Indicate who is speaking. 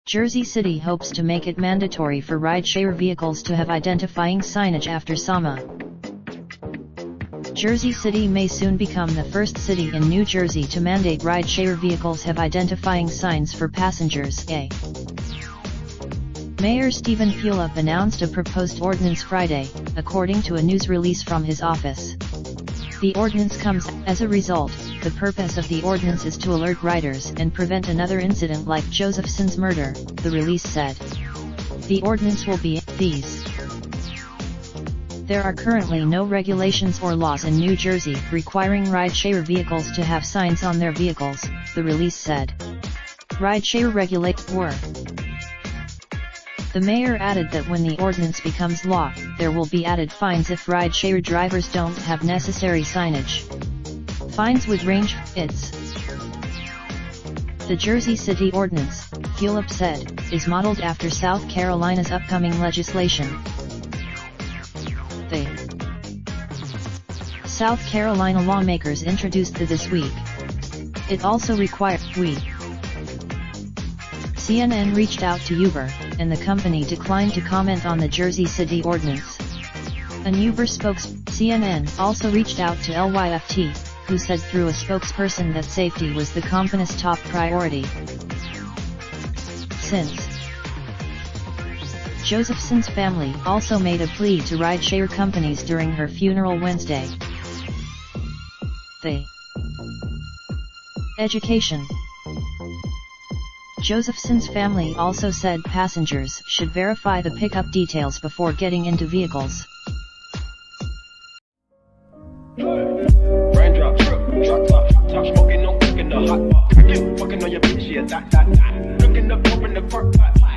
Speaker 1: Jersey City hopes to make it mandatory for ride-share vehicles to have identifying signage after SAMA. Jersey City may soon become the first city in New Jersey to mandate ride-share vehicles have identifying signs for passengers. Mayor Stephen Pulip announced a proposed ordinance Friday, according to a news release from his office. The ordinance comes as a result. The purpose of the ordinance is to alert riders and prevent another incident like Josephson's murder, the release said. The ordinance will be these. There are currently no regulations or laws in New Jersey requiring ride-share vehicles to have signs on their vehicles, the release said. Ride-share regulations were. The mayor added that when the ordinance becomes law, there will be added fines if ride-share drivers don't have necessary signage. Fines would range. The Jersey City Ordinance, Pulip said, is modeled after South Carolina's upcoming legislation. The South Carolina lawmakers introduced this week. It also required CNN reached out to Uber, and the company declined to comment on the Jersey City Ordinance. An Uber CNN also reached out to LYFT, who said through a spokesperson that safety was the company's top priority. Since Josephson's family also made a plea to ride-share companies during her funeral Wednesday. The Education. Josephson's family also said passengers should verify the pickup details before getting into vehicles.
Speaker 2: Raindrop, drop top smoking, no cooking the hot pot. Fucking on your bitch, yeah, that. Looking up, open the park pot.